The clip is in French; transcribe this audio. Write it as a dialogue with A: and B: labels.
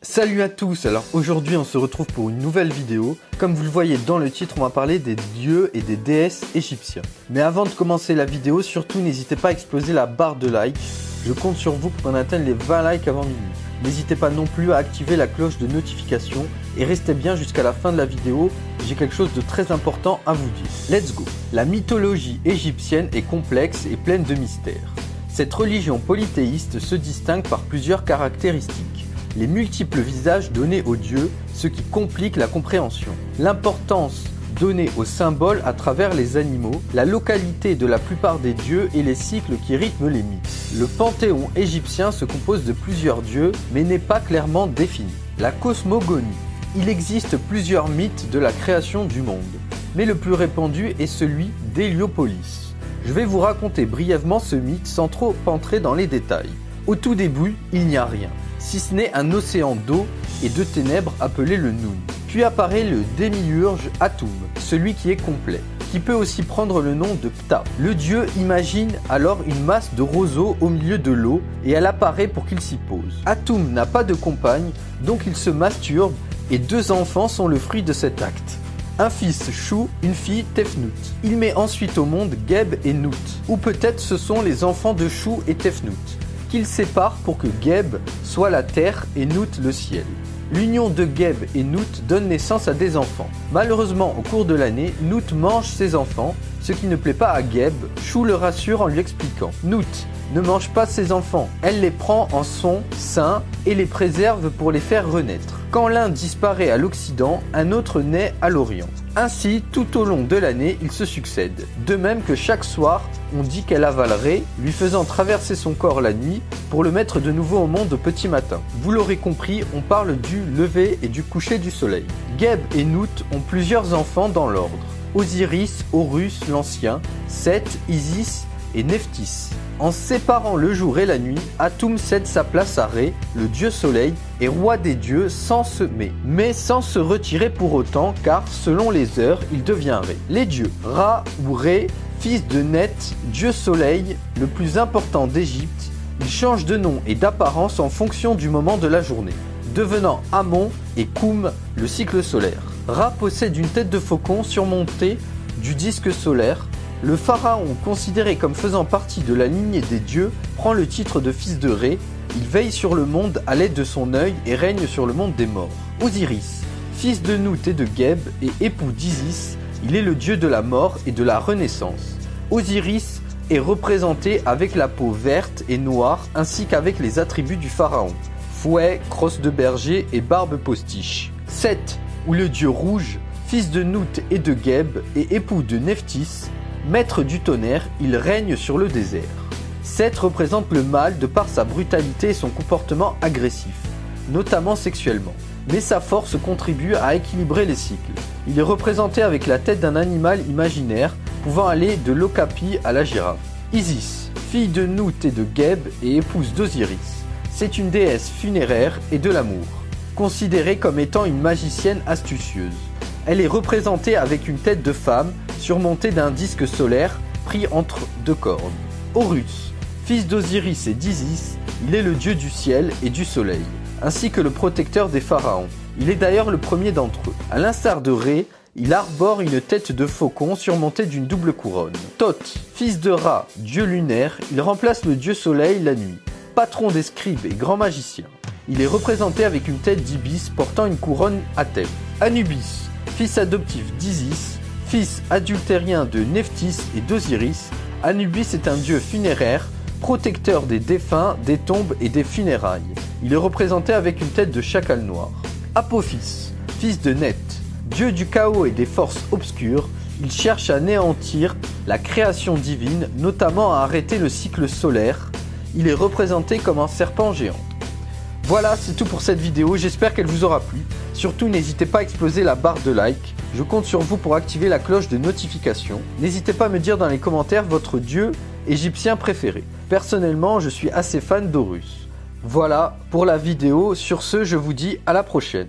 A: Salut à tous, alors aujourd'hui on se retrouve pour une nouvelle vidéo. Comme vous le voyez dans le titre, on va parler des dieux et des déesses égyptiens. Mais avant de commencer la vidéo, surtout n'hésitez pas à exploser la barre de like. Je compte sur vous pour qu'on atteigne les 20 likes avant minuit. N'hésitez pas non plus à activer la cloche de notification et restez bien jusqu'à la fin de la vidéo, j'ai quelque chose de très important à vous dire. Let's go! La mythologie égyptienne est complexe et pleine de mystères. Cette religion polythéiste se distingue par plusieurs caractéristiques. Les multiples visages donnés aux dieux, ce qui complique la compréhension. L'importance donnée aux symboles à travers les animaux, la localité de la plupart des dieux et les cycles qui rythment les mythes. Le panthéon égyptien se compose de plusieurs dieux, mais n'est pas clairement défini. La cosmogonie. Il existe plusieurs mythes de la création du monde, mais le plus répandu est celui d'Héliopolis. Je vais vous raconter brièvement ce mythe sans trop entrer dans les détails. Au tout début, il n'y a rien, si ce n'est un océan d'eau et de ténèbres appelé le Noun. Puis apparaît le démiurge Atum, celui qui est complet, qui peut aussi prendre le nom de Ptah. Le dieu imagine alors une masse de roseaux au milieu de l'eau et elle apparaît pour qu'il s'y pose. Atum n'a pas de compagne, donc il se masturbe et 2 enfants sont le fruit de cet acte. Un fils Chou, une fille Tefnut. Il met ensuite au monde Geb et Nut, ou peut-être ce sont les enfants de Chou et Tefnut, qu'il sépare pour que Geb soit la terre et Nut le ciel. L'union de Geb et Nut donne naissance à des enfants. Malheureusement, au cours de l'année, Nut mange ses enfants, ce qui ne plaît pas à Geb. Chou le rassure en lui expliquant. Nut ne mange pas ses enfants, elle les prend en son sein et les préserve pour les faire renaître. Quand l'un disparaît à l'Occident, un autre naît à l'Orient. Ainsi, tout au long de l'année, ils se succèdent. De même que chaque soir, on dit qu'elle avalerait, lui faisant traverser son corps la nuit pour le mettre de nouveau au monde au petit matin. Vous l'aurez compris, on parle du lever et du coucher du soleil. Geb et Nut ont plusieurs enfants dans l'ordre. Osiris, Horus l'Ancien, Seth, Isis et Nephthys. En séparant le jour et la nuit, Atum cède sa place à Ré, le dieu soleil, et roi des dieux mais sans se retirer pour autant, car selon les heures, il devient Ré. Les dieux, Ra ou Ré, fils de Net, dieu soleil, le plus important d'Égypte, il change de nom et d'apparence en fonction du moment de la journée, devenant Amon et Koum, le cycle solaire. Ra possède une tête de faucon surmontée du disque solaire. Le pharaon, considéré comme faisant partie de la lignée des dieux, prend le titre de fils de Ré. Il veille sur le monde à l'aide de son œil et règne sur le monde des morts. Osiris, fils de Nut et de Geb et époux d'Isis, il est le dieu de la mort et de la renaissance. Osiris est représenté avec la peau verte et noire ainsi qu'avec les attributs du pharaon. Fouet, crosse de berger et barbe postiche. Seth, ou le dieu rouge, fils de Nut et de Geb et époux de Nephthys, maître du tonnerre, il règne sur le désert. Seth représente le mal de par sa brutalité et son comportement agressif, notamment sexuellement. Mais sa force contribue à équilibrer les cycles. Il est représenté avec la tête d'un animal imaginaire, pouvant aller de l'okapi à la girafe. Isis, fille de Nut et de Geb et épouse d'Osiris. C'est une déesse funéraire et de l'amour, considérée comme étant une magicienne astucieuse. Elle est représentée avec une tête de femme, surmontée d'un disque solaire pris entre 2 cornes. Horus, fils d'Osiris et d'Isis, il est le dieu du ciel et du soleil, ainsi que le protecteur des pharaons. Il est d'ailleurs le premier d'entre eux. À l'instar de Ré, il arbore une tête de faucon surmontée d'une double couronne. Thoth, fils de Ra, dieu lunaire, il remplace le dieu soleil la nuit, patron des scribes et grand magicien. Il est représenté avec une tête d'ibis portant une couronne à thème. Anubis, fils adoptif d'Isis, fils adultérien de Nephthys et d'Osiris, Anubis est un dieu funéraire, protecteur des défunts, des tombes et des funérailles. Il est représenté avec une tête de chacal noir. Apophis, fils de Net, dieu du chaos et des forces obscures, il cherche à anéantir la création divine, notamment à arrêter le cycle solaire. Il est représenté comme un serpent géant. Voilà, c'est tout pour cette vidéo, j'espère qu'elle vous aura plu. Surtout, n'hésitez pas à exploser la barre de like. Je compte sur vous pour activer la cloche de notification. N'hésitez pas à me dire dans les commentaires votre dieu égyptien préféré. Personnellement, je suis assez fan d'Horus. Voilà pour la vidéo. Sur ce, je vous dis à la prochaine.